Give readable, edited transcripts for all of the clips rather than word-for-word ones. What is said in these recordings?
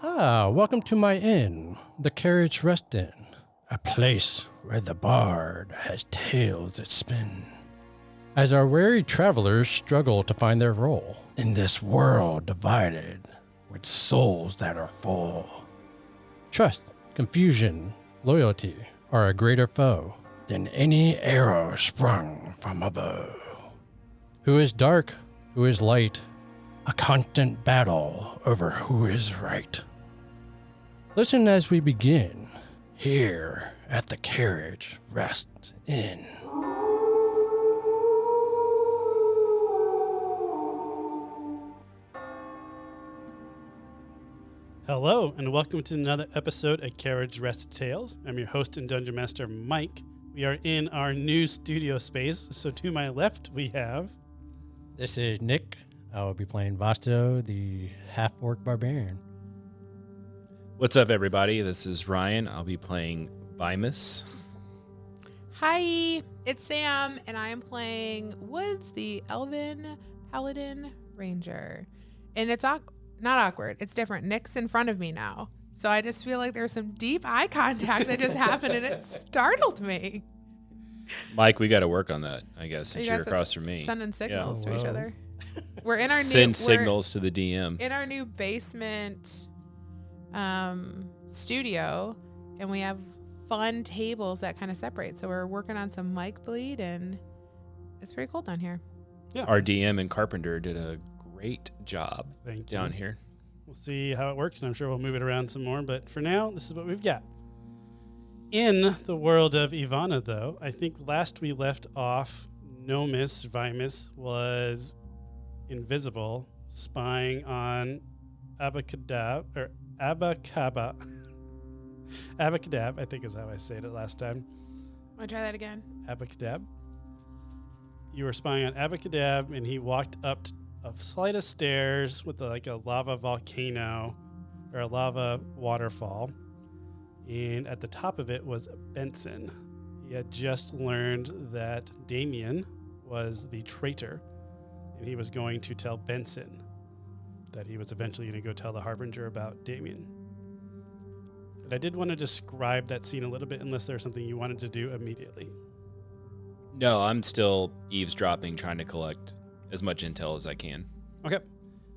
Welcome to my inn, the Carriage Rest Inn, a place where the bard has tales that spin. As our weary travelers struggle to find their role in this world divided with souls that are full. Trust, confusion, loyalty are a greater foe than any arrow sprung from a bow. Who is dark, who is light, a constant battle over who is right. Listen as we begin here at the Carriage Rest Inn. Hello, and welcome to another episode of Carriage Rest Tales. I'm your host and Dungeon Master, Mike. We are in our new studio space. So to my left, we have... This is Nick. I will be playing Vasto, the half-orc barbarian. What's up, everybody? This is Ryan. I'll be playing Vimus. Hi, it's Sam, and I am playing Woods, the Elven Paladin Ranger. And it's not awkward. It's different. Nick's in front of me now. So I just feel like there's some deep eye contact that just happened, and it startled me. Mike, we got to work on that, I guess, since you're across from me. Sending signals Yeah. to each other. We're in our Send signals to the DM. In our new basement studio, and we have fun tables that kind of separate. So we're working on some mic bleed, and it's very cold down here. Yeah, Our DM and Carpenter did a great job down you. here. We'll see how it works, and I'm sure we'll move it around some more. But for now, this is what we've got. In the world of Ivana, though, I think last we left off, Vimus was invisible, spying on Abacadab, I think is how I said it last time. Want to try that again? Abacadab. You were spying on Abacadab, and he walked up a flight of stairs with like a lava volcano or a lava waterfall. And at the top of it was Benson. He had just learned that Damien was the traitor, and he was going to tell Benson that he was eventually going to go tell the Harbinger about Damien. But I did want to describe that scene a little bit, unless there's something you wanted to do immediately. No, I'm still eavesdropping, trying to collect as much intel as I can. Okay.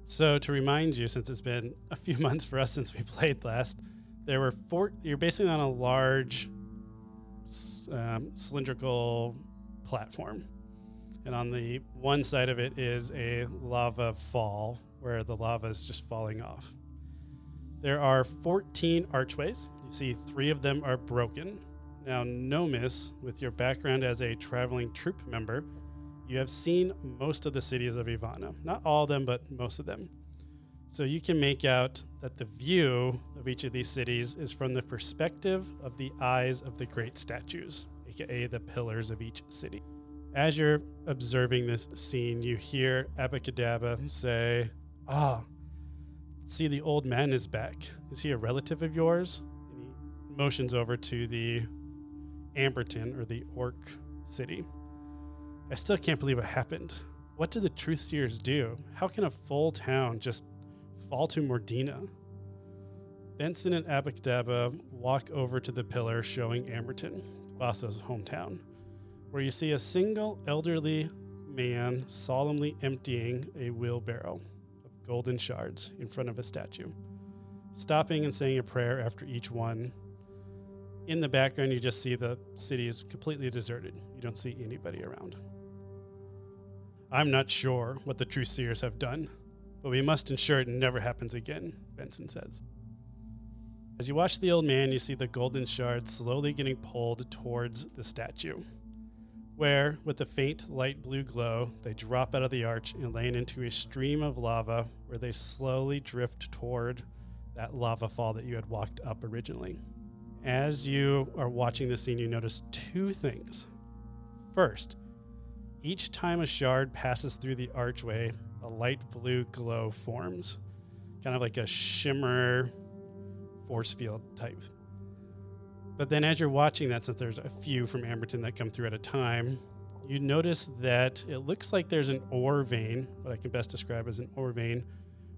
So to remind you, since it's been a few months for us since we played last, there were you're basically on a large cylindrical platform. And on the one side of it is a lava fall where the lava is just falling off. There are 14 archways. You see 3 of them are broken. Now, Nomis, with your background as a traveling troop member, you have seen most of the cities of Ivana. Not all of them, but most of them. So you can make out that the view of each of these cities is from the perspective of the eyes of the great statues, aka the pillars of each city. As you're observing this scene, you hear Abacadabra say, see, the old man is back. Is he a relative of yours? And he motions over to the Amberton, or the orc city. I still can't believe what happened. What do the truth seers do? How can a full town just fall to Mordina? Benson and Abacadabra walk over to the pillar showing Amberton, Vasa's hometown, where you see a single elderly man solemnly emptying a wheelbarrow of golden shards in front of a statue, stopping and saying a prayer after each one. In the background, you just see the city is completely deserted. You don't see anybody around. I'm not sure what the truth seers have done, but we must ensure it never happens again, Benson says. As you watch the old man, you see the golden shards slowly getting pulled towards the statue, where, with a faint light blue glow, they drop out of the arch and land into a stream of lava where they slowly drift toward that lava fall that you had walked up originally. As you are watching the scene, you notice 2 things. First, each time a shard passes through the archway, a light blue glow forms, kind of like a shimmer force field type. But then as you're watching that, since there's a few from Amberton that come through at a time, you notice that it looks like there's an ore vein, what I can best describe as an ore vein,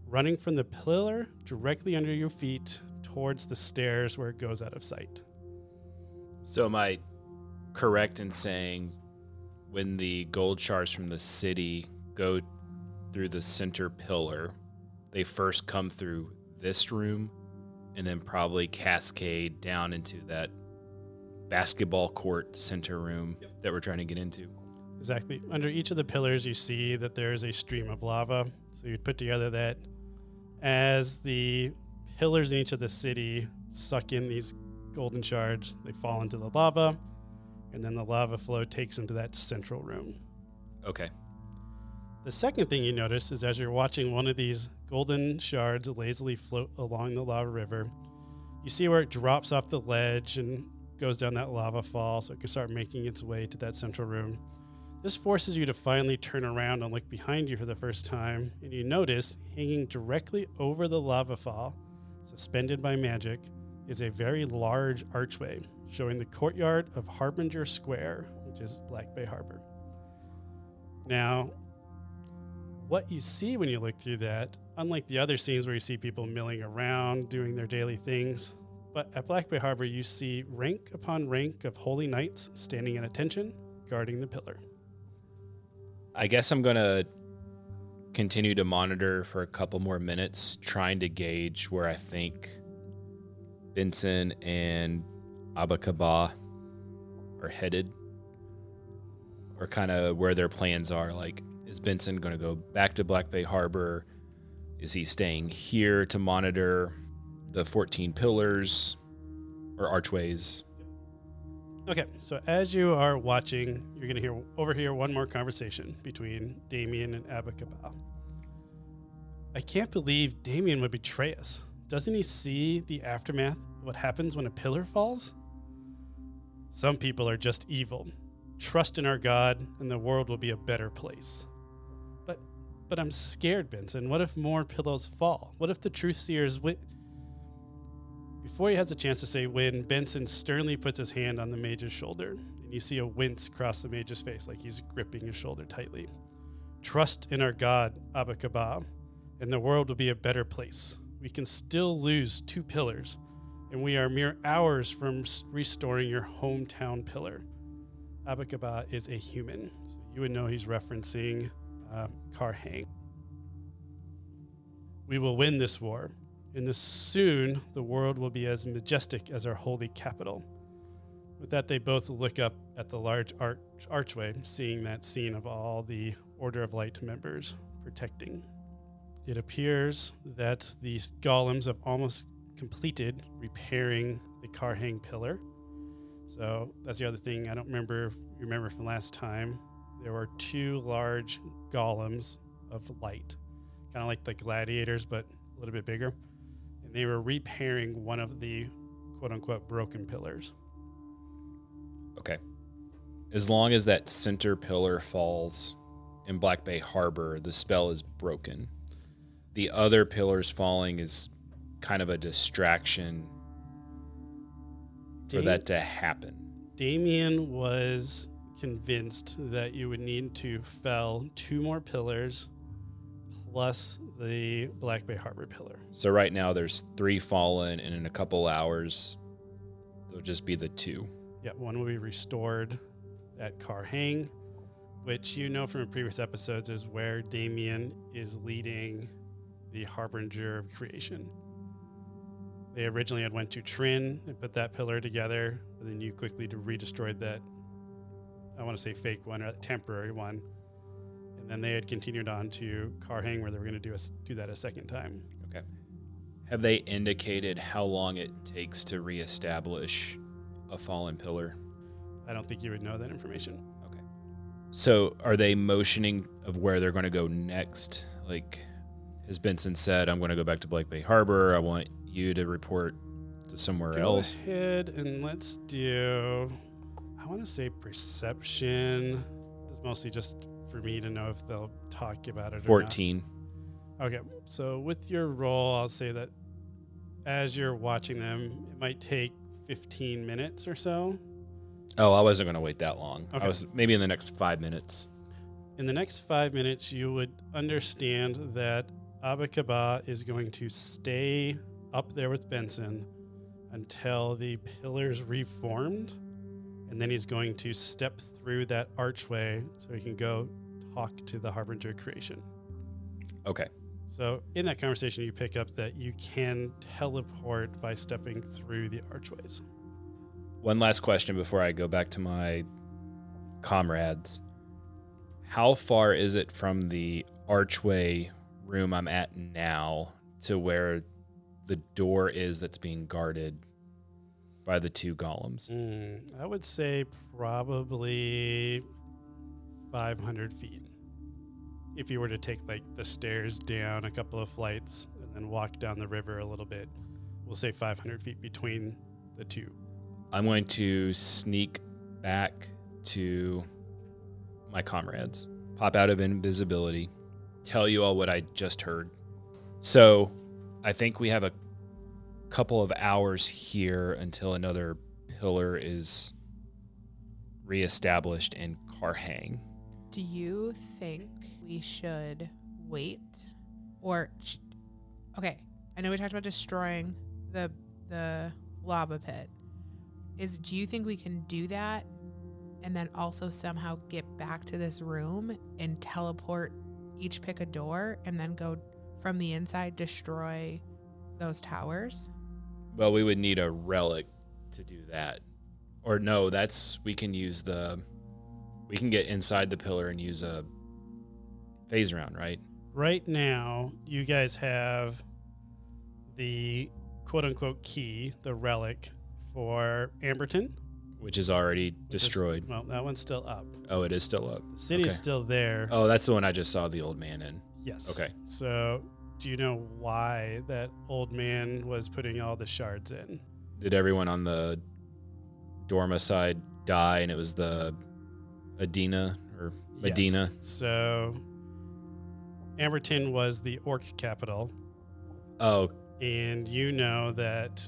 running from the pillar directly under your feet towards the stairs where it goes out of sight. So am I correct in saying when the gold shards from the city go through the center pillar, they first come through this room and then probably cascade down into that basketball court center room that we're trying to get into? Exactly. Under each of the pillars, you see that there is a stream of lava. So you'd put together that as the pillars in each of the city suck in these golden shards, they fall into the lava, and then the lava flow takes into that central room. Okay. The second thing you notice is as you're watching one of these golden shards lazily float along the lava river, you see where it drops off the ledge and goes down that lava fall so it can start making its way to that central room. This forces you to finally turn around and look behind you for the first time, and you notice hanging directly over the lava fall, suspended by magic, is a very large archway showing the courtyard of Harbinger Square, which is Black Bay Harbor. Now, what you see when you look through that, unlike the other scenes where you see people milling around, doing their daily things, but at Black Bay Harbor, you see rank upon rank of holy knights standing at attention, guarding the pillar. I guess I'm going to continue to monitor for a couple more minutes, trying to gauge where I think Benson and Abakaba are headed, or kind of where their plans are. Like, is Benson going to go back to Black Bay Harbor? Is he staying here to monitor the 14 pillars or archways? Okay, so as you are watching, you're going to overhear one more conversation between Damien and Abakaba. I can't believe Damien would betray us. Doesn't he see the aftermath of what happens when a pillar falls? Some people are just evil. Trust in our God, and the world will be a better place. But I'm scared, Benson. What if more pillars fall? What if the truth seers win? Before he has a chance to say win, Benson sternly puts his hand on the mage's shoulder, and you see a wince cross the mage's face like he's gripping his shoulder tightly. Trust in our God, Abakaba, and the world will be a better place. We can still lose 2 pillars, and we are mere hours from restoring your hometown pillar. Abakaba is a human, so you would know he's referencing Karhang. We will win this war, and soon the world will be as majestic as our holy capital. With that, they both look up at the large archway, seeing that scene of all the Order of Light members protecting. It appears that these golems have almost completed repairing the Karhang pillar. So that's the other thing I don't remember. You remember from last time, there were 2 large golems of light, kind of like the gladiators, but a little bit bigger. And they were repairing one of the quote-unquote broken pillars. Okay. As long as that center pillar falls in Black Bay Harbor, the spell is broken. The other pillars falling is kind of a distraction for that to happen. Damien was convinced that you would need to fell 2 more pillars plus the Black Bay Harbor pillar. So right now there's 3 fallen, and in a couple hours there'll just be the 2. Yeah, one will be restored at Karhang, which you know from previous episodes is where Damien is leading the Harbinger of Creation. They originally had went to Trin and put that pillar together, but then you quickly redestroyed that, I want to say fake one, or temporary one. And then they had continued on to Karhang, where they were going to do that a second time. Okay. Have they indicated how long it takes to reestablish a fallen pillar? I don't think you would know that information. Okay. So are they motioning of where they're going to go next? Like, as Benson said, I'm going to go back to Black Bay Harbor. I want you to report to somewhere else. Go ahead and let's do, I want to say perception. It's mostly just for me to know if they'll talk about it 14. or not. Okay, so with your roll, I'll say that as you're watching them, it might take 15 minutes or so. Oh, I wasn't going to wait that long. Okay. I was maybe in the next 5 minutes. In the next 5 minutes, you would understand that Abakaba is going to stay up there with Benson until the pillars reformed, and then he's going to step through that archway so he can go talk to the Harbinger creation. Okay. So in that conversation, you pick up that you can teleport by stepping through the archways. One last question before I go back to my comrades. How far is it from the archway room I'm at now to where the door is that's being guarded by the two golems? I would say probably 500 feet. If you were to take like the stairs down a couple of flights and then walk down the river a little bit, we'll say 500 feet between the two. I'm going to sneak back to my comrades, pop out of invisibility, tell you all what I just heard. So I think we have a couple of hours here until another pillar is reestablished in Karhang. Do you think we should wait or okay, I know we talked about destroying the lava pit. Do you think we can do that and then also somehow get back to this room and teleport, each pick a door and then go from the inside, destroy those towers? Well, we would need a relic to do that. Or no, we can get inside the pillar and use a phase round, right? Right now, you guys have the quote-unquote key, the relic for Amberton. Which is already destroyed. Well, that one's still up. Oh, it is still up. The city's still there. Oh, that's the one I just saw the old man in. Yes. Okay. So do you know why that old man was putting all the shards in? Did everyone on the Dorma side die and it was the Adina or Medina? Yes. So Amberton was the orc capital. Oh. And you know that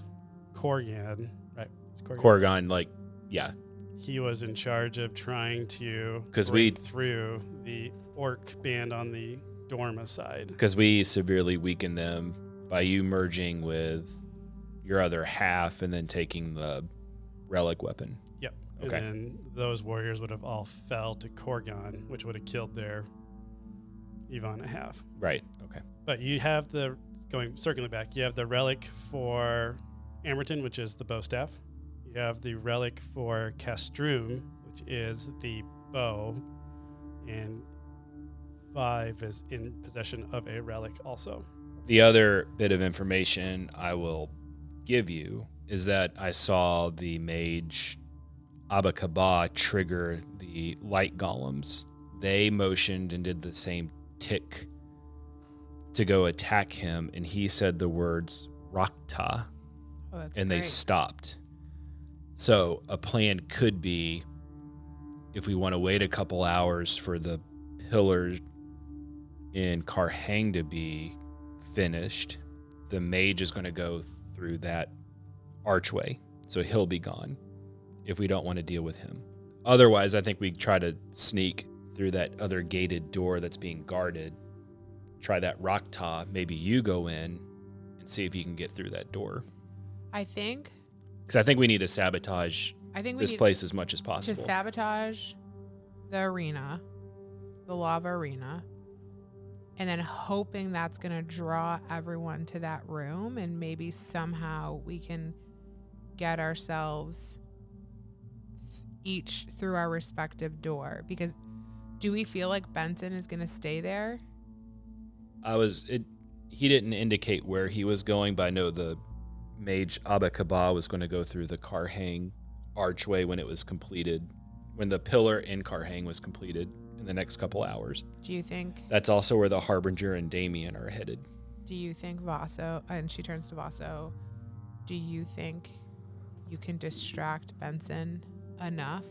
Korgan, right? Korgan, yeah. He was in charge of trying to break through the orc band on the Dorma side. Because we severely weakened them by you merging with your other half and then taking the relic weapon. Yep. Okay. And then those warriors would have all fell to Korgan, which would have killed their Ivana half. Right. Okay. But you have circling back, you have the relic for Amberton, which is the bow staff. You have the relic for Castrum, which is the bow, and 5 is in possession of a relic also. The other bit of information I will give you is that I saw the mage Abakaba trigger the light golems. They motioned and did the same tick to go attack him, and he said the words Rakta, and they stopped. So a plan could be, if we want to wait a couple hours for the pillars in Karhang to be finished, the mage is going to go through that archway, so he'll be gone if we don't want to deal with him. Otherwise, I think we try to sneak through that other gated door that's being guarded, try that Rakta, maybe you go in and see if you can get through that door. I think... Because I think we need to sabotage this place as much as possible. To sabotage the arena, the lava arena, and then hoping that's going to draw everyone to that room, and maybe somehow we can get ourselves each through our respective door. Because do we feel like Benson is going to stay there? He didn't indicate where he was going, but I know the mage Abakaba was going to go through the Karhang archway when it was completed, when the pillar in Karhang was completed in the next couple hours. Do you think... That's also where the Harbinger and Damien are headed. Do you think Vaso, and she turns to Vaso, do you think you can distract Benson enough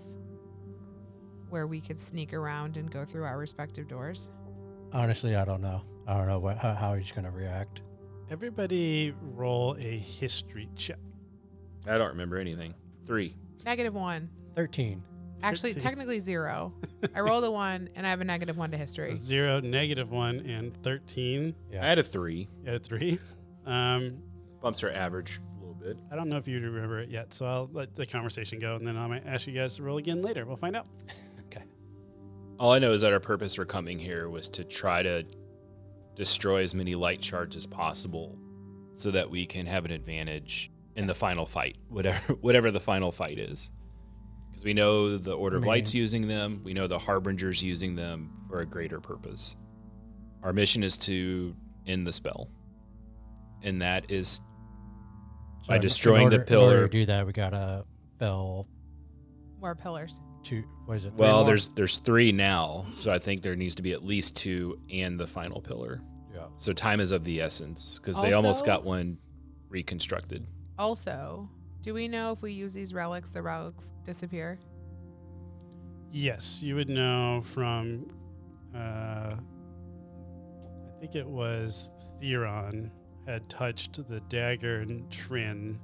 where we could sneak around and go through our respective doors? Honestly, I don't know. I don't know how he's going to react. Everybody roll a history check. I don't remember anything. 3. -1. 13. Actually, 13. technically 0. I rolled a 1, and I have a -1 to history. So 0, -1, and 13. I had a 3. You had a 3. Bumps her average a little bit. I don't know if you remember it yet, so I'll let the conversation go, and then I might ask you guys to roll again later. We'll find out. Okay. All I know is that our purpose for coming here was to try to destroy as many light shards as possible so that we can have an advantage in the final fight, whatever the final fight is. Because we know the Order of Light's using them. We know the Harbinger's using them for a greater purpose. Our mission is to end the spell. And that is by destroying the In order pillar. to do that, we gotta fell More pillars. 2. What is it? 3 Well, more? there's 3 now, so I think there needs to be at least 2 and the final pillar. Yeah. So time is of the essence because they almost Also- got one reconstructed. Also, do we know if we use these relics, the relics disappear? Yes, you would know from, I think it was Theron had touched the dagger and Trin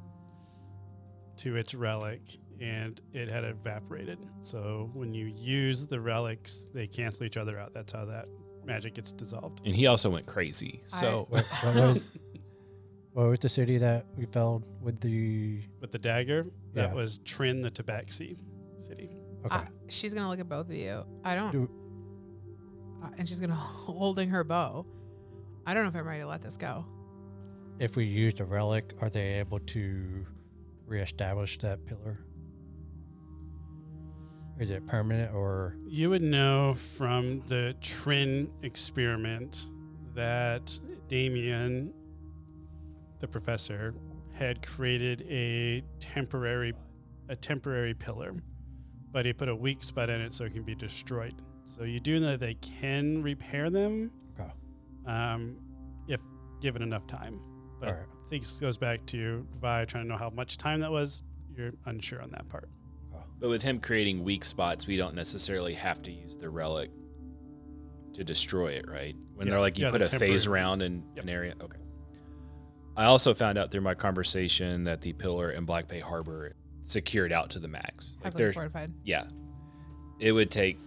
to its relic, and it had evaporated. So when you use the relics, they cancel each other out. That's how that magic gets dissolved. And he also went crazy. So What was the city that we fell with the? With the dagger, that Yeah. was Trin the Tabaxi city. Okay. She's going to look at both of you. I don't. Do- And she's going to holding her bow. I don't know if I'm ready to let this go. If we use the relic, are they able to reestablish that pillar? Is it permanent or? You would know from the Trin experiment that Damien, the professor, had created a temporary pillar, but he put a weak spot in it so it can be destroyed. So you do know that they can repair them, Okay. if given enough time. But All right. I think this goes back to Vi trying to know how much time that was. You're unsure on that part. but with him creating weak spots, we don't necessarily have to use the relic to destroy it, right? When they're like, you put the a phase temporary- round in Yep. an area. Okay. I also found out through my conversation that the pillar in Black Bay Harbor secured out to the max. Like Heavily there's, fortified. yeah, it would take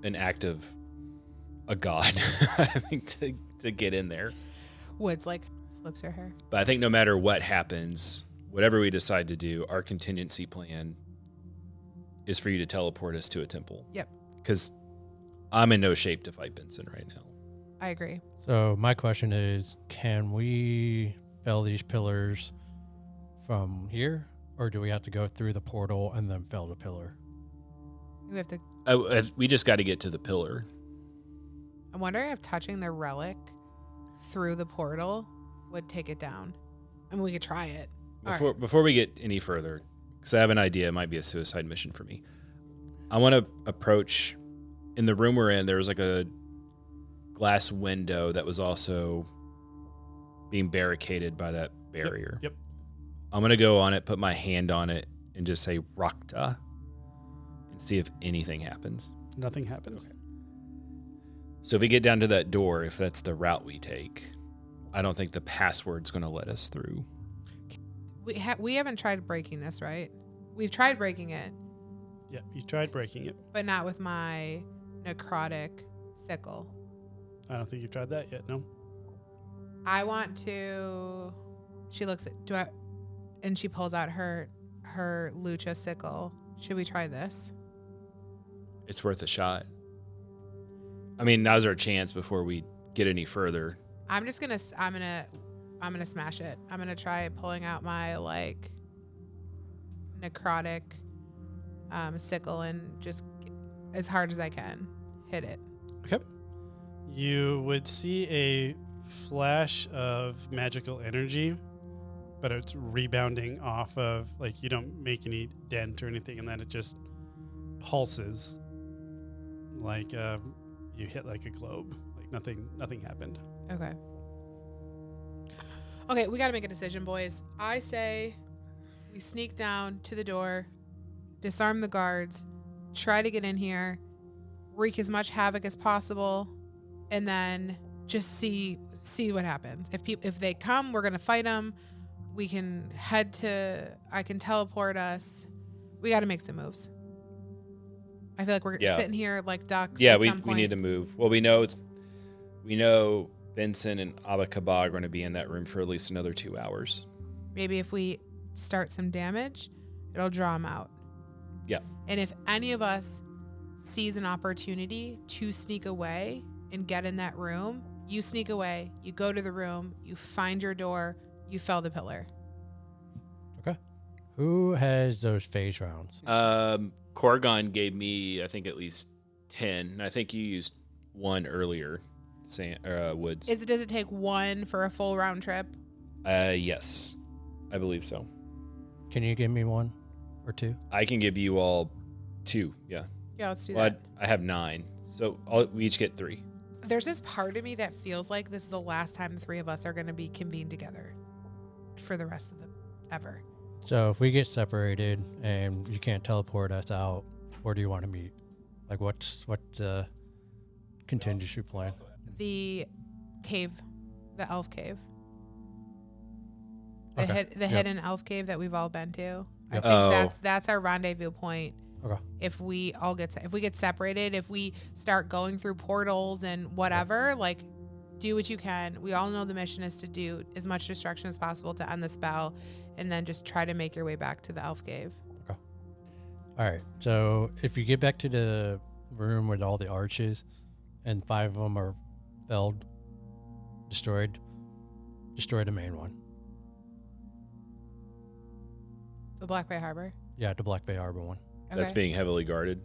an act of a god, I think, to get in there. Woods like flips her hair. But I think no matter what happens, whatever we decide to do, our contingency plan is for you to teleport us to a temple. Yep. Because I'm in no shape to fight Benson right now. I agree. So my question is, can we fell these pillars from here, or do we have to go through the portal and then fell the pillar? We have to. We just got to get to the pillar. I'm wondering if touching the relic through the portal would take it down. I mean, we could try it. All right. Before we get any further, because I have an idea, it might be a suicide mission for me. I want to approach, in the room we're in, there was like a glass window that was also being barricaded by that barrier. Yep. I'm going to go on it, put my hand on it, and just say Rakta and see if anything happens. Nothing happens. Okay. So if we get down to that door, if that's the route we take, I don't think the password's going to let us through. We haven't tried breaking this, right? We've tried breaking it, Yeah, you tried breaking it. but not with my necrotic sickle. I don't think you've tried that yet, no? I want to. She looks at. And she pulls out her lucha sickle. Should we try this? It's worth a shot. I mean, now's our chance before we get any further. I'm gonna smash it. I'm gonna try pulling out my necrotic sickle and just as hard as I can hit it. Okay. You would see a flash of magical energy, but it's rebounding off of, you don't make any dent or anything, and then it just pulses like you hit like a globe. Nothing happened. Okay. Okay, we got to make a decision, boys. I say we sneak down to the door, disarm the guards, try to get in here, wreak as much havoc as possible, and then just see what happens. If they come, we're gonna fight them. We can I can teleport us. We got to make some moves. I feel like we're Yeah. sitting here like ducks. Yeah, at we some point. need to move. Well, we know Benson and Abakaba are going to be in that room for at least another 2 hours. Maybe if we start some damage, it'll draw them out. Yeah. And if any of us sees an opportunity to sneak away and get in that room, you sneak away, you go to the room, you find your door, you fell the pillar. Okay. Who has those phase rounds? Corgon gave me, I think, at least 10. And I think you used one earlier, Woods. Does it take one for a full round trip? Yes. I believe so. Can you give me one or two? I can give you all 2. Yeah. Yeah, let's do Well, that. I have 9. So we each get 3. There's this part of me that feels like this is the last time the three of us are going to be convened together for the rest of the ever. So if we get separated and you can't teleport us out, where do you want to meet? Like what's the contingency plan? The cave, the elf cave. Okay. The hidden elf cave that we've all been to. I Yep. think that's our rendezvous point. Okay. If we get separated, if we start going through portals and whatever, like do what you can. We all know the mission is to do as much destruction as possible to end the spell, and then just try to make your way back to the elf cave. Okay. All right. So if you get back to the room with all the arches and 5 of them are felled, destroy the main one. The Black Bay Harbor. Yeah, the Black Bay Harbor one. Okay. That's being heavily guarded.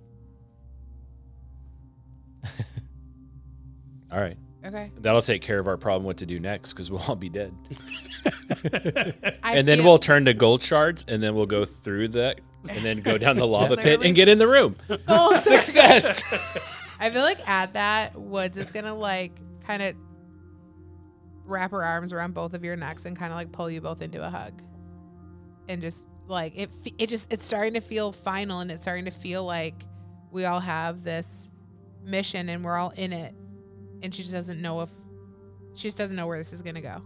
All right. Okay. That'll take care of our problem what to do next because we'll all be dead. I And then feel- we'll turn to gold shards and then we'll go through that and then go down the lava pit Literally. and get in the room. Oh, Success. I feel like at that, Woods is gonna like kind of wrap her arms around both of your necks and kind of like pull you both into a hug, and just like it's starting to feel final, and it's starting to feel like we all have this mission and we're all in it, and she just doesn't know where this is gonna go.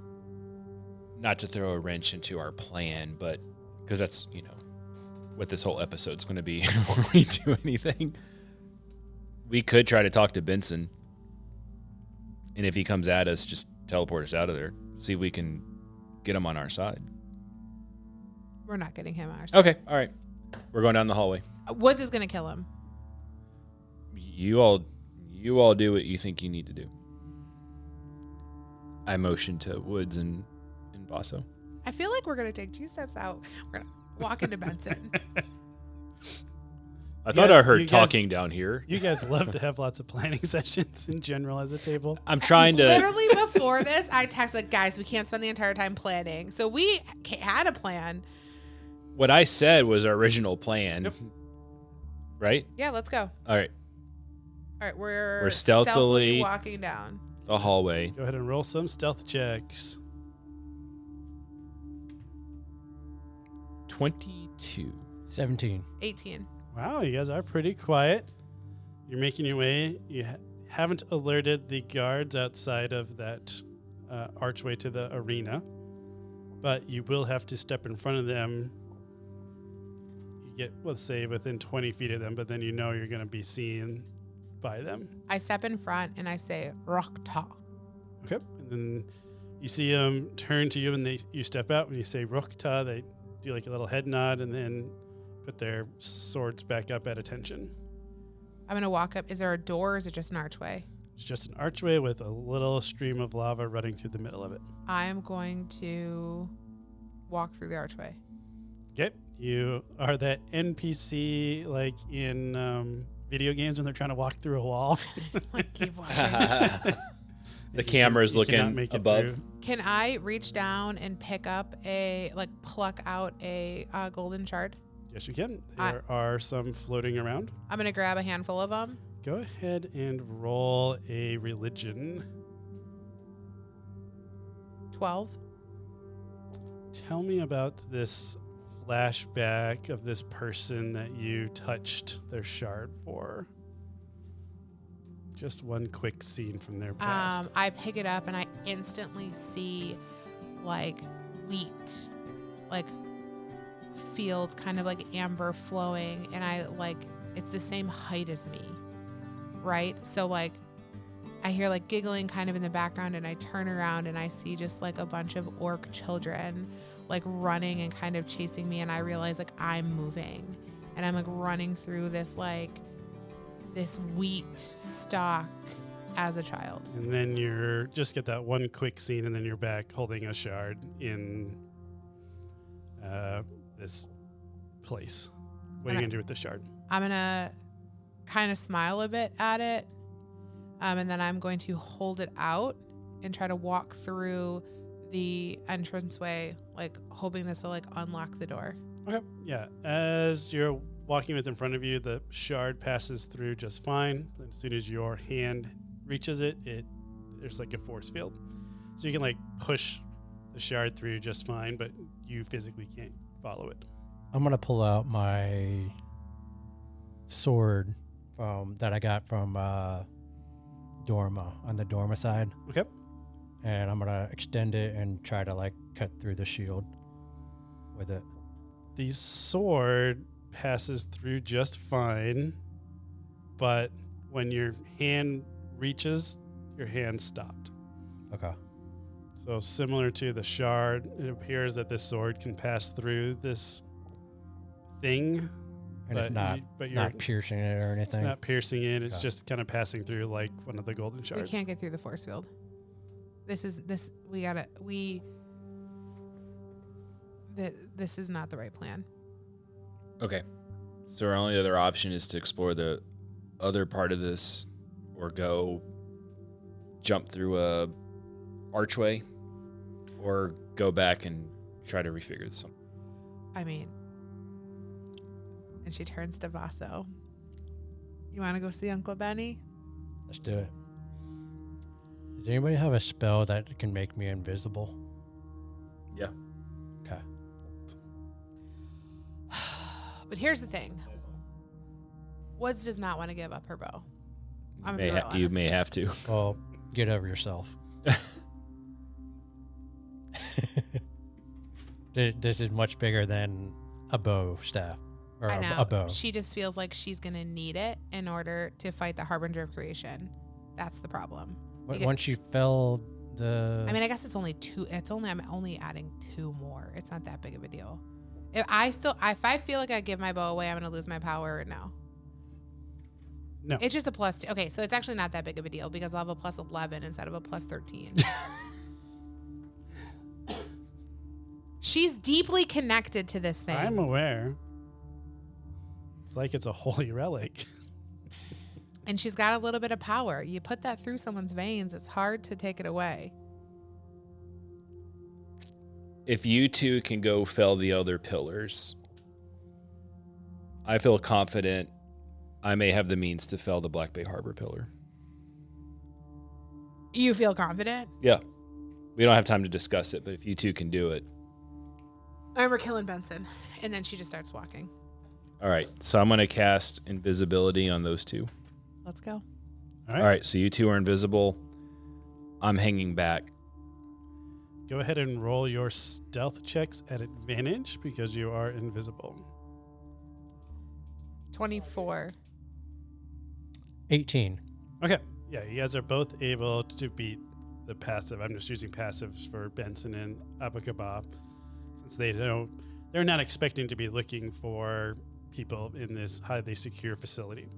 Not to throw a wrench into our plan, but because that's, what this whole episode's going to be before we do anything. We could try to talk to Benson. And if he comes at us, just teleport us out of there. See if we can get him on our side. We're not getting him on our side. Okay. All right. We're going down the hallway. Woods is gonna kill him. You all do what you think you need to do. I motion to Woods and Basso. I feel like we're gonna take 2 steps out. We're gonna walk into Benson. I thought Yeah, I heard you guys- talking down here. You guys love to have lots of planning sessions in general as a table. I'm trying to. Literally before this, I texted, guys, we can't spend the entire time planning. So we had a plan. What I said was our original plan. Yep. Right? Yeah, let's go. All right. All right, we're stealthily- walking down. The hallway. Go ahead and roll some stealth checks. 22. 17. 18. Wow, you guys are pretty quiet. You're making your way. You haven't alerted the guards outside of that archway to the arena, but you will have to step in front of them. You get, let's say, within 20 feet of them, but then you're going to be seen by them. I step in front and I say, Rokta. Okay. And then you see them turn to you and you step out. When you say Rokta, they do like a little head nod and then put their swords back up at attention. I'm going to walk up. Is there a door or is it just an archway? It's just an archway with a little stream of lava running through the middle of it. I'm going to walk through the archway. Okay. You are that NPC like in video games when they're trying to walk through a wall. Like, keep walking. The camera's You cannot looking make it above. through. Can I reach down and pick up pluck out a golden shard? Yes, you can. I- There are some floating around. I'm going to grab a handful of them. Go ahead and roll a religion. 12. Tell me about this flashback of this person that you touched their shard for. Just one quick scene from their past. I pick it up and I instantly see like wheat, like fields kind of like amber flowing, and I like it's the same height as me, right? So like I hear like giggling kind of in the background, and I turn around and I see just like a bunch of orc children like running and kind of chasing me, and I realize like I'm moving and I'm like running through this wheat stalk as a child. And then you're just get that one quick scene, and then you're back holding a shard in this place. What are you gonna do with the shard? I'm gonna kind of smile a bit at it, and then I'm going to hold it out and try to walk through the entranceway, like hoping this will like unlock the door. Okay. Yeah. As you're walking with in front of you, the shard passes through just fine. But as soon as your hand reaches it, there's like a force field, so you can like push the shard through just fine, but you physically can't follow it. I'm gonna pull out my sword that I got from Dorma on the Dorma side. Okay. And I'm gonna extend it and try to like cut through the shield with it. The sword passes through just fine, but when your hand reaches, your hand stopped. Okay. So similar to the shard, it appears that this sword can pass through this thing, And it's not piercing it or it's anything. not piercing it. It's Okay. just kind of passing through like one of the golden We shards. can't get through the force field. This is not the right plan. Okay. So our only other option is to explore the other part of this, or go jump through a archway, or go back and try to refigure this out. I mean, and she turns to Vaso. You want to go see Uncle Benny? Let's do it. Does anybody have a spell that can make me invisible? Yeah. Okay. But here's the thing. Woods does not want to give up her bow. You may have to. Well, get over yourself. This is much bigger than a bow staff. Or I know. a bow. She just feels like she's going to need it in order to fight the Harbinger of Creation. That's the problem. Once you fell the... I mean, I guess it's only two. I'm only adding 2 more. It's not that big of a deal. If I feel like I give my bow away, I'm going to lose my power or no? No. It's just a +2. Okay, so it's actually not that big of a deal because I'll have a +11 instead of a +13. She's deeply connected to this thing. I'm aware. It's like it's a holy relic. And she's got a little bit of power. You put that through someone's veins, it's hard to take it away. If you two can go fell the other pillars, I feel confident I may have the means to fell the Black Bay Harbor pillar. You feel confident? Yeah. We don't have time to discuss it, but if you two can do it. And we're killing Benson. And then she just starts walking. All right. So I'm going to cast invisibility on those two. Let's go. All All right. So you two are invisible. I'm hanging back. Go ahead and roll your stealth checks at advantage because you are invisible. 24. 18. Okay. Yeah, you guys are both able to beat the passive. I'm just using passives for Benson and Abakaba since they're not expecting to be looking for people in this highly secure facility.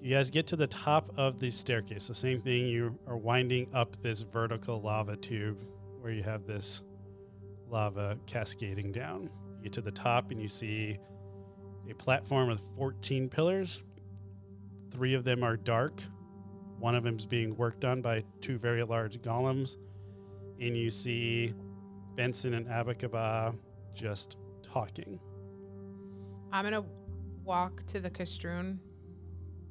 You guys get to the top of the staircase. So same thing, you are winding up this vertical lava tube where you have this lava cascading down. You get to the top and you see a platform with 14 pillars. 3 of them are dark. One of them is being worked on by 2 very large golems. And you see Benson and Abakaba just talking. I'm going to walk to the Castrun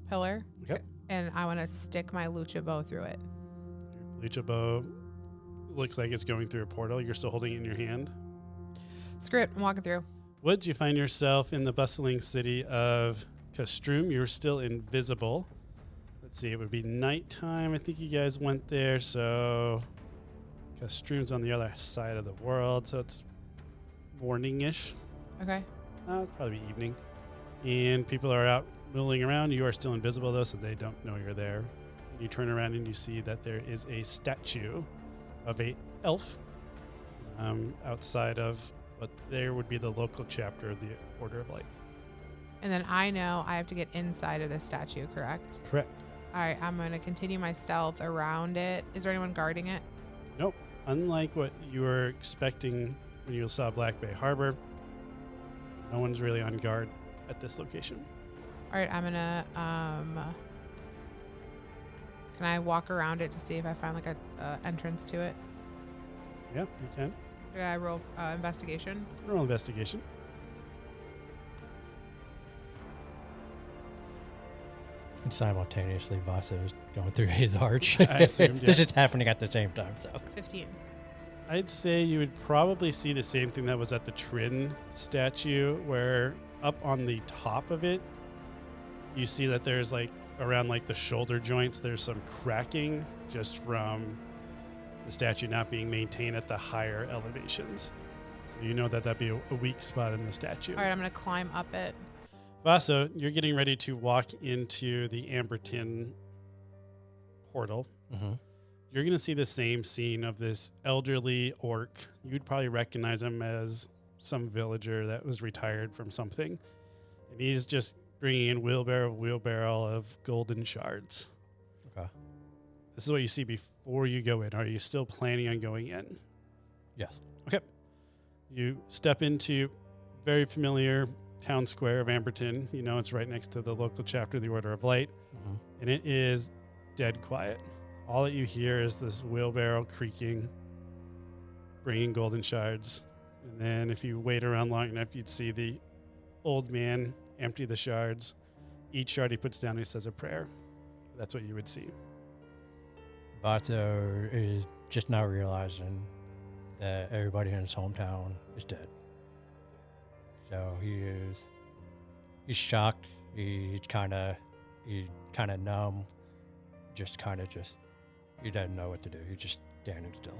pillar. Okay. And I want to stick my lucha bow through it. Your lucha bow looks like it's going through a portal. You're still holding it in your hand. Screw it. I'm walking through. Would you find yourself in the bustling city of Castrum? You're still invisible. Let's see, it would be nighttime. I think you guys went there, so Castrum's on the other side of the world, so it's morning-ish. Okay. It'd probably be evening. And people are out milling around. You are still invisible, though, so they don't know you're there. You turn around and you see that there is a statue of a elf outside of what there would be the local chapter of the Order of Light. And then I know I have to get inside of this statue, correct? Correct. All right, I'm going to continue my stealth around it. Is there anyone guarding it? Nope. Unlike what you were expecting when you saw Black Bay Harbor, no one's really on guard at this location. All right, I'm going to... Can I walk around it to see if I find like a entrance to it? Yeah, you can. Do I roll investigation? Roll investigation. And simultaneously, Vasa is going through his arch. I assumed, yeah. This is happening at the same time. So 15. I'd say you would probably see the same thing that was at the Trin statue, where up on the top of it, you see that there's like around like the shoulder joints, there's some cracking just from the statue not being maintained at the higher elevations. So you know that that'd be a weak spot in the statue. All right, I'm going to climb up it. Vaso, you're getting ready to walk into the Amberton portal. You're going to see the same scene of this elderly orc. You'd probably recognize him as some villager that was retired from something. And he's just bringing in wheelbarrow of golden shards. okay, This is what you see before you go in. Are you still planning on going in? yes, Okay. You step into very familiar town square of Amberton. You know it's right next to the local chapter of the Order of Light. And it is dead quiet. All that you hear is this wheelbarrow creaking, bringing golden shards. And then if you wait around long enough, you'd see the old man empty the shards. Each shard he puts down, he says a prayer. That's what you would see. Vasa is just now realizing that everybody in his hometown is dead. So he's shocked. He's kind of numb. He doesn't know what to do. He's just standing still.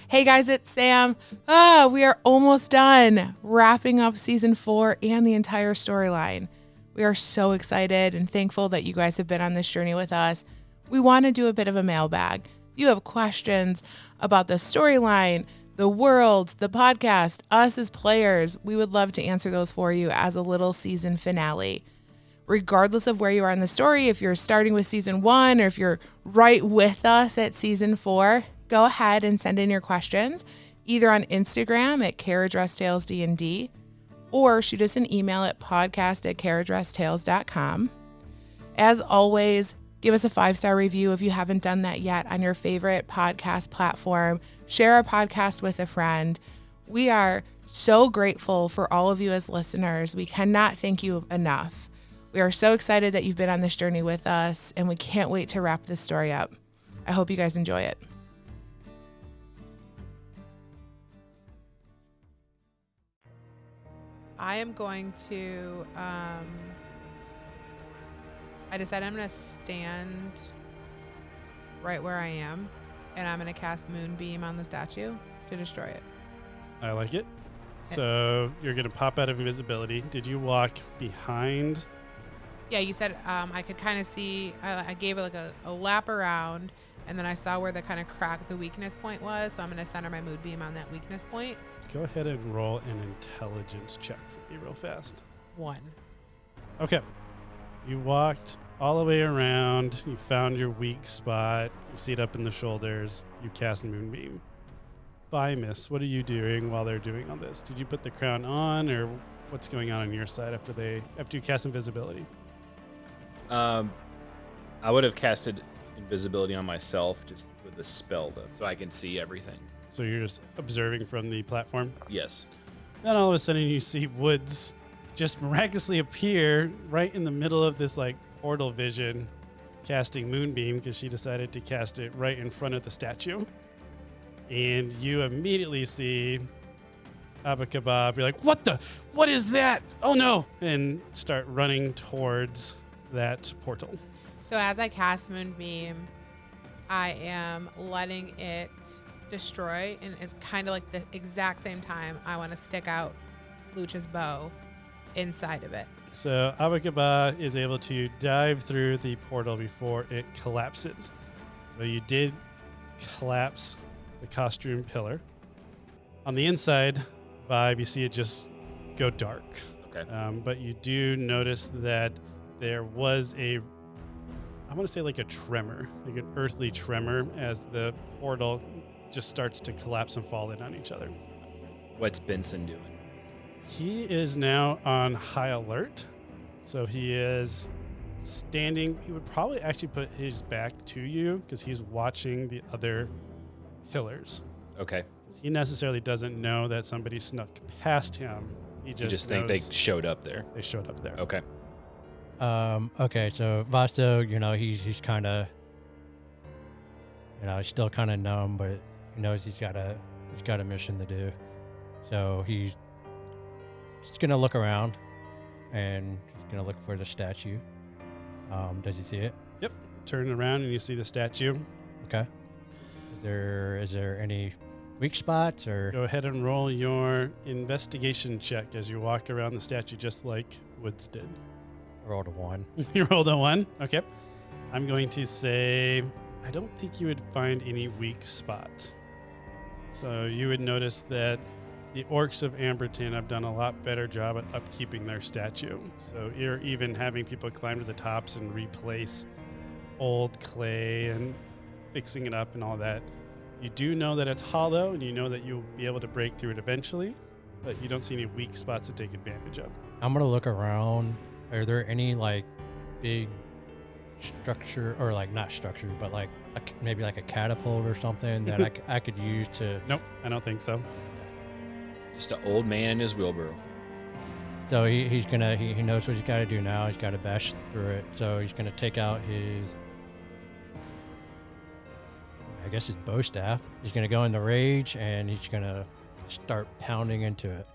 Hey guys, it's Sam. We are almost done wrapping up season 4 and the entire storyline. We are so excited and thankful that you guys have been on this journey with us. We want to do a bit of a mailbag. If you have questions about the storyline, the world, the podcast, us as players, we would love to answer those for you as a little season finale. Regardless of where you are in the story, if you're starting with season 1 or if you're right with us at season 4, go ahead and send in your questions either on Instagram at Carriage Rest Tales D&D or shoot us an email at podcast@carriageresttales.com. As always, give us a 5-star review if you haven't done that yet on your favorite podcast platform. Share our podcast with a friend. We are so grateful for all of you as listeners. We cannot thank you enough. We are so excited that you've been on this journey with us, and we can't wait to wrap this story up. I hope you guys enjoy it. I am going to, I decided I'm going to stand right where I am, and I'm going to cast Moonbeam on the statue to destroy it. I like it. So you're going to pop out of invisibility. Did you walk behind? Yeah, you said I could kind of see, I gave it like a lap around, and then I saw where the kind of crack, the weakness point was, so I'm going to center my Moonbeam on that weakness point. Go ahead and roll an intelligence check for me real fast. 1. Okay. You walked all the way around. You found your weak spot. You see it up in the shoulders. You cast Moonbeam. Miss, what are you doing while they're doing all this? Did you put the crown on, or what's going on your side after you cast invisibility? I would have casted invisibility on myself just with the spell, though, so I can see everything. So you're just observing from the platform? Yes. Then all of a sudden you see Woods just miraculously appear right in the middle of this like portal vision, casting Moonbeam because she decided to cast it right in front of the statue. And you immediately see Abba Kebab. You're like, what is that? Oh no! And start running towards that portal. So as I cast Moonbeam, I am letting it destroy, and it's kind of like the exact same time I want to stick out Lucha's bow inside of it. So Abakaba is able to dive through the portal before it collapses. So you did collapse the costume pillar. On the inside, Vibe, you see it just go dark. Okay. But you do notice that there was I want to say like a tremor, like an earthly tremor as the portal just starts to collapse and fall in on each other. What's Benson doing? He is now on high alert. So he is standing. He would probably actually put his back to you because he's watching the other pillars. Okay. He necessarily doesn't know that somebody snuck past him. He You just just think they knows showed up there. they showed up there. Okay. Okay, so Vasto, he's kind of, he's still kind of numb, but he knows he's got a mission to do. So he's just gonna look around, and he's gonna look for the statue. Does he see it? Yep. Turn around and you see the statue. Okay. Is there any weak spots or? Go ahead and roll your investigation check as you walk around the statue, just like Woods did. I rolled a 1. You rolled a 1. Okay. I'm going to say I don't think you would find any weak spots. So you would notice that the orcs of Amberton have done a lot better job at upkeeping their statue. So you're even having people climb to the tops and replace old clay and fixing it up and all that. You do know that it's hollow, and you know that you'll be able to break through it eventually, but you don't see any weak spots to take advantage of. I'm gonna look around. Are there any like big structure, or like not structure, but like maybe like a catapult or something that I could use to? Nope, I don't think so. Just an old man in his wheelbarrow. So he knows what he's got to do now. He's got to bash through it. So he's gonna take out his, I guess, his bow staff. He's gonna go into rage, and he's gonna start pounding into it.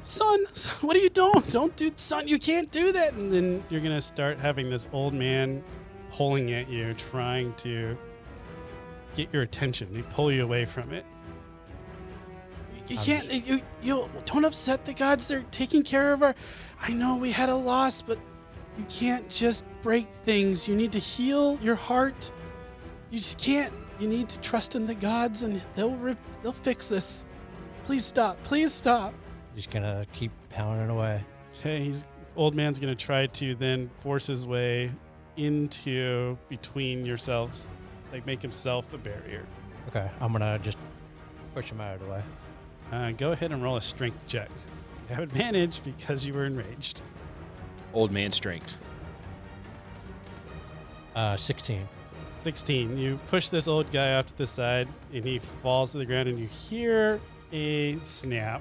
Son, what are you doing? Don't do, son, you can't do that. And then you're going to start having this old man pulling at you, trying to get your attention. They pull you away from it. You can't, you don't upset the gods. They're taking care of I know we had a loss, but you can't just break things. You need to heal your heart. You just can't. You need to trust in the gods, and they'll fix this. Please stop. Please stop. He's gonna keep pounding away. Okay, old man's gonna try to then force his way into between yourselves, like make himself a barrier. Okay, I'm gonna just push him out of the way. Go ahead and roll a strength check. You have advantage because you were enraged. Old man strength. 16. 16. You push this old guy off to the side, and he falls to the ground, and you hear a snap.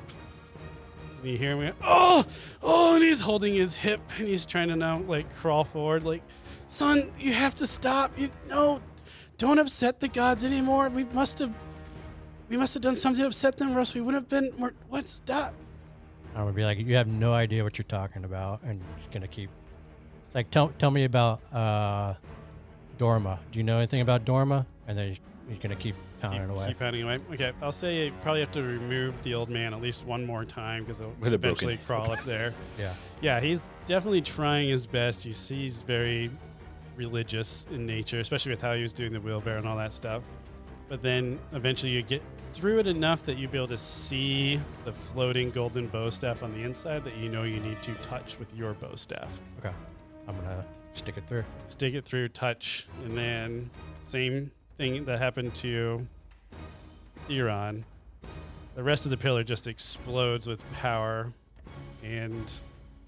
And you hear him go, oh, and he's holding his hip, and he's trying to now like crawl forward. Like, son, you have to stop. Don't upset the gods anymore. We must have done something to upset them, or else we would have been. What? Stop. I'm gonna be like, you have no idea what you're talking about, and he's gonna keep. It's like, tell me about Dorma. Do you know anything about Dorma? And then he's gonna keep pounding away. Keep pounding away. Okay, I'll say you probably have to remove the old man at least one more time because he'll With a eventually broken- crawl up there. Yeah. Yeah, he's definitely trying his best. You see he's very religious in nature, especially with how he was doing the wheelbarrow and all that stuff. But then eventually you get through it enough that you'll be able to see the floating golden bow staff on the inside that you know you need to touch with your bow staff. Okay. I'm gonna stick it through. Stick it through, touch, and then same thing that happened to Theron. The rest of the pillar just explodes with power and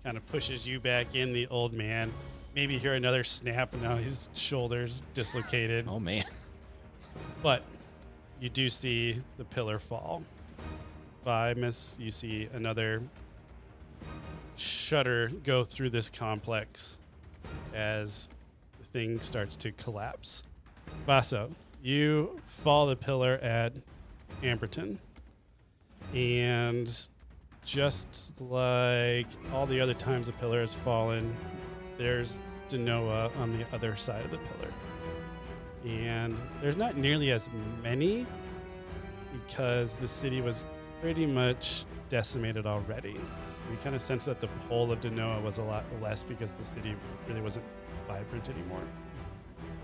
kind of pushes you back in, the old man. Maybe you hear another snap, and now his shoulder's dislocated. Oh man. But you do see the pillar fall. Miss, you see another shudder go through this complex as the thing starts to collapse. Vaso, you follow the pillar at Amberton, and just like all the other times the pillar has fallen, there's Denoa on the other side of the pillar. And there's not nearly as many because the city was pretty much decimated already. So we kind of sense that the pull of Denoa was a lot less because the city really wasn't vibrant anymore.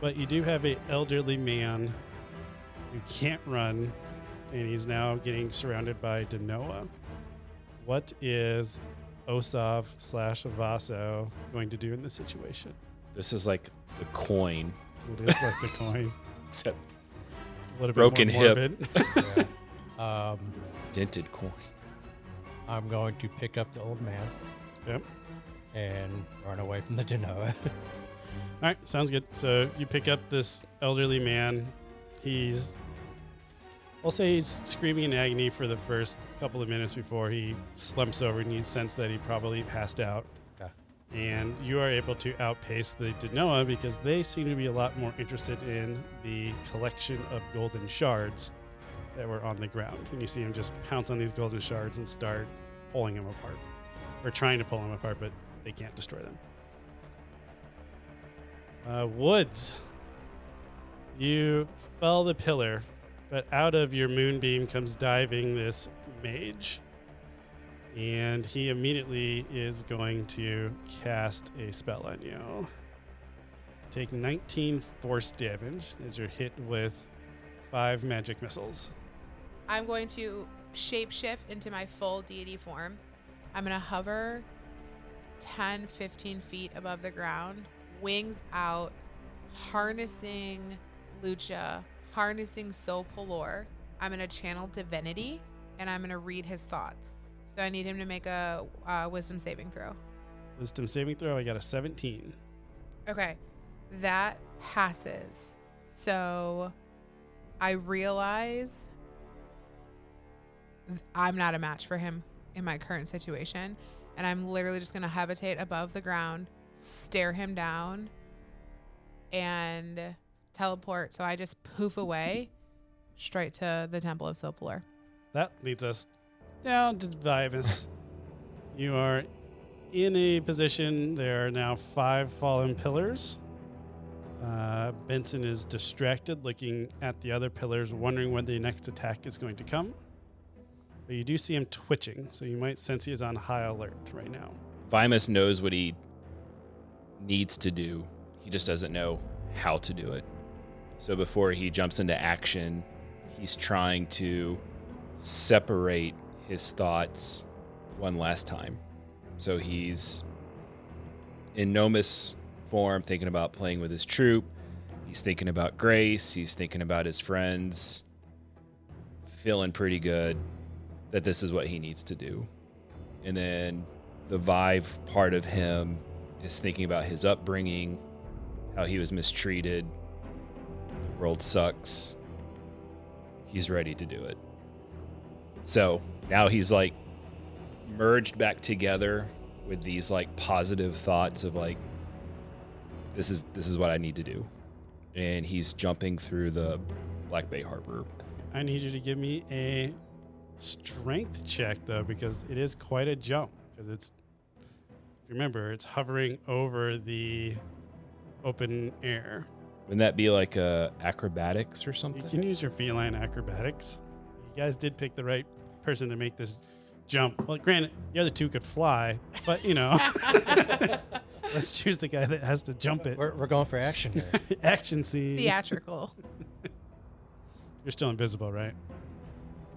But you do have an elderly man who can't run, and he's now getting surrounded by Denoa. What is Osav/Vaso going to do in this situation? This is like the coin, It is like the coin. except A little bit Broken more hip. morbid. Yeah. dented coin. I'm going to pick up the old man Yep. and run away from the Denoa. All right, sounds good. So you pick up this elderly man. I'll say he's screaming in agony for the first couple of minutes before he slumps over, and you sense that he probably passed out. Okay. And you are able to outpace the Denoa because they seem to be a lot more interested in the collection of golden shards that were on the ground. And you see him just pounce on these golden shards and start pulling them apart. Or trying to pull them apart, but they can't destroy them. Woods. You fell the pillar, but out of your moonbeam comes diving this mage. And he immediately is going to cast a spell on you. Take 19 force damage as you're hit with 5 magic missiles. I'm going to shapeshift into my full deity form. I'm going to hover 10, 15 feet above the ground, wings out, harnessing Lucha, harnessing Sopolor. I'm going to channel divinity, and I'm going to read his thoughts. So I need him to make a wisdom saving throw. Wisdom saving throw, I got a 17. Okay, that passes. So I realize I'm not a match for him in my current situation, and I'm literally just going to habitate above the ground, stare him down, and teleport. So I just poof away straight to the Temple of Sopolor. That leads us down to Vivus. You are in a position. There are now 5 fallen pillars. Benson is distracted, looking at the other pillars, wondering when the next attack is going to come. But you do see him twitching, so you might sense he is on high alert right now. Vimus knows what he needs to do. He just doesn't know how to do it. So before he jumps into action, he's trying to separate his thoughts one last time. So he's in Nomus form, thinking about playing with his troop. He's thinking about Grace. He's thinking about his friends. Feeling pretty good that this is what he needs to do. And then the Vive part of him is thinking about his upbringing, how he was mistreated. The world sucks. He's ready to do it. So now he's like merged back together with these like positive thoughts of like, this is what I need to do. And he's jumping through the Black Bay Harbor. I need you to give me a strength check, though, because it is quite a jump. Because if you remember, it's hovering over the open air. Wouldn't that be like acrobatics or something? You can use your feline acrobatics. You guys did pick the right person to make this jump. Well, granted, the other 2 could fly, but you know, let's choose the guy that has to jump it. We're going for action here. Action scene. Theatrical. You're still invisible, right?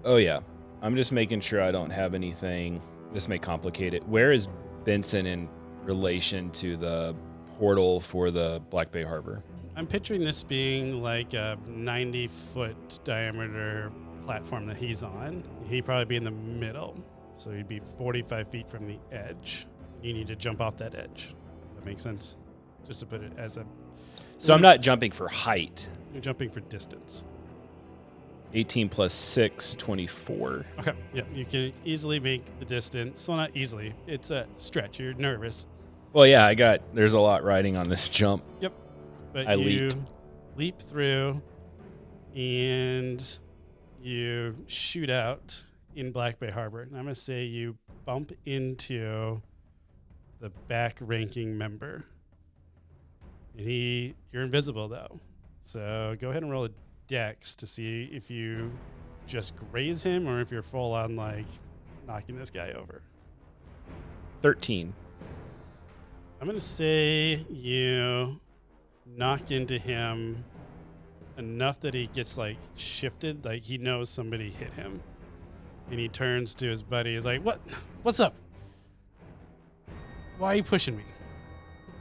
Oh yeah. I'm just making sure I don't have anything. This may complicate it. Where is Benson in relation to the portal for the Black Bay Harbor? I'm picturing this being like a 90-foot diameter platform that he's on. He'd probably be in the middle. So he'd be 45 feet from the edge. You need to jump off that edge. Does that make sense? Just to put it as a... So I'm not jumping for height. You're jumping for distance. 18 plus 6, 24. Okay. Yeah, you can easily make the distance. Well, not easily. It's a stretch. You're nervous. Well, yeah, there's a lot riding on this jump. Yep. But I you leaped. leap through and you shoot out in Black Bay Harbor. And I'm going to say you bump into the back ranking member. And you're invisible, though. So go ahead and roll a dex to see if you just graze him or if you're full on like knocking this guy over. 13. I'm going to say you knock into him enough that he gets like shifted, like he knows somebody hit him. And he turns to his buddy. He's like, What's up? Why are you pushing me?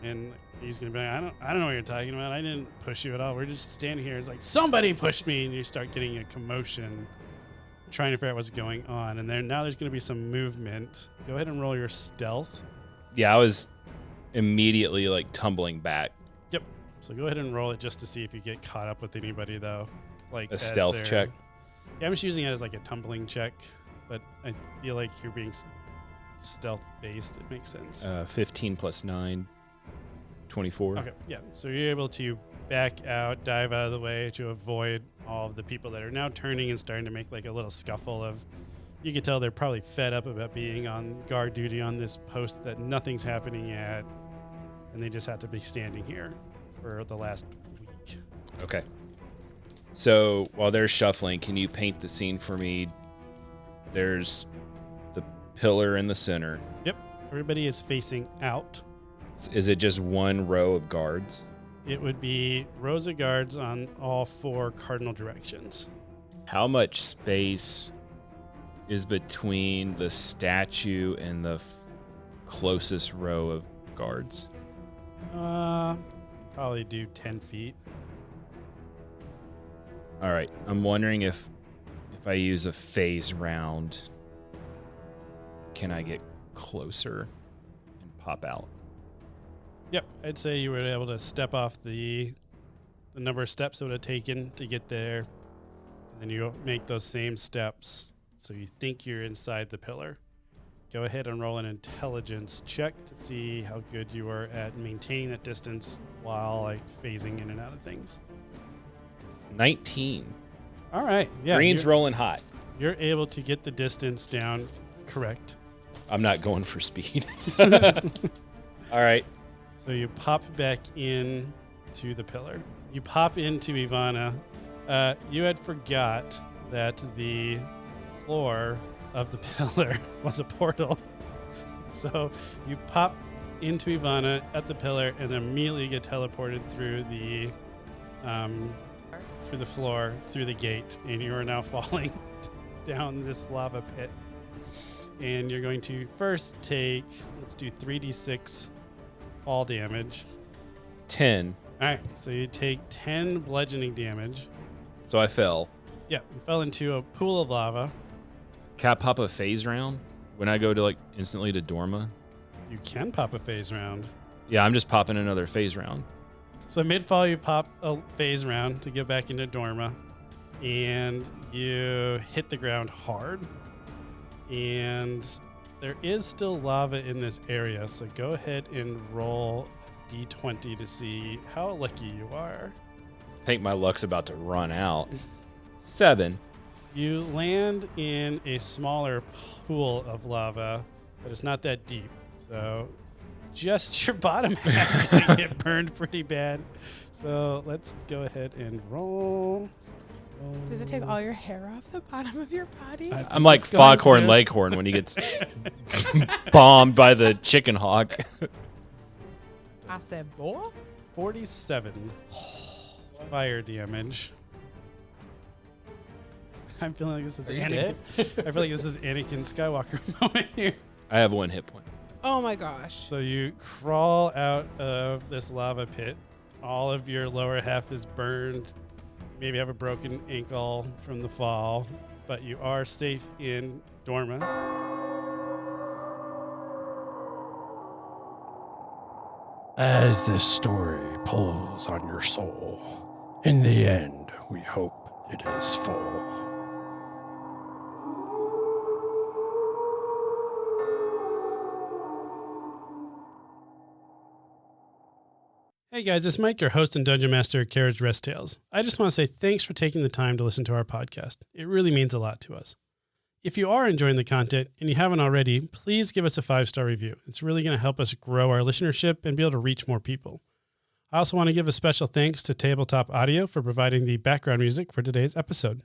And he's going to be like, I don't know what you're talking about. I didn't push you at all. We're just standing here. It's like, somebody pushed me. And you start getting a commotion, trying to figure out what's going on. And now there's going to be some movement. Go ahead and roll your stealth. Yeah, I was immediately like tumbling back. Yep. So go ahead and roll it just to see if you get caught up with anybody, though. Like a stealth check. Yeah, I'm just using it as like a tumbling check, but I feel like you're being stealth based. It makes sense. 15 plus 9, 24. Okay, yeah. So you're able to back out, dive out of the way to avoid all of the people that are now turning and starting to make like a little scuffle of. You can tell they're probably fed up about being on guard duty on this post that nothing's happening at, and they just have to be standing here for the last week. Okay. So while they're shuffling, can you paint the scene for me? There's the pillar in the center. Yep. Everybody is facing out. Is it just one row of guards? It would be rows of guards on all 4 cardinal directions. How much space is between the statue and the closest row of guards? Probably do 10 feet. All right. I'm wondering if I use a phase round, can I get closer and pop out? Yep, I'd say you were able to step off the number of steps it would have taken to get there, and then you make those same steps so you think you're inside the pillar. Go ahead and roll an intelligence check to see how good you are at maintaining that distance while like phasing in and out of things. 19. All right, yeah. Green's rolling hot. You're able to get the distance down correct. I'm not going for speed. All right. So you pop back in to the pillar. You pop into Ivana. You had forgot that the floor of the pillar was a portal. So you pop into Ivana at the pillar and immediately get teleported through the floor, through the gate, and you are now falling down this lava pit. And you're going to first take, let's do 3d6 fall damage. 10. All right, so you take 10 bludgeoning damage. So I fell. Yeah, you fell into a pool of lava. Can I pop a phase round when I go to like instantly to Dorma? You can pop a phase round. Yeah, I'm just popping another phase round. So mid-fall, you pop a phase round to get back into Dorma, and you hit the ground hard. And there is still lava in this area, so go ahead and roll d20 to see how lucky you are. I think my luck's about to run out. 7. You land in a smaller pool of lava, but it's not that deep. So just your bottom half's going to get burned pretty bad. So let's go ahead and roll. Does it take all your hair off the bottom of your body? I'm like Foghorn Leghorn when he gets bombed by the chicken hawk. I said, boy. 47 fire damage. I'm feeling like this is Anakin. I feel like this is Anakin Skywalker moment here. I have 1 hit point. Oh my gosh. So you crawl out of this lava pit. All of your lower half is burned. Maybe have a broken ankle from the fall, but you are safe in Dorma. As this story pulls on your soul, in the end, we hope it is full. Hey guys, it's Mike, your host and Dungeon Master at Carriage Rest Tales. I just want to say thanks for taking the time to listen to our podcast. It really means a lot to us. If you are enjoying the content and you haven't already, please give us a 5-star review. It's really going to help us grow our listenership and be able to reach more people. I also want to give a special thanks to Tabletop Audio for providing the background music for today's episode.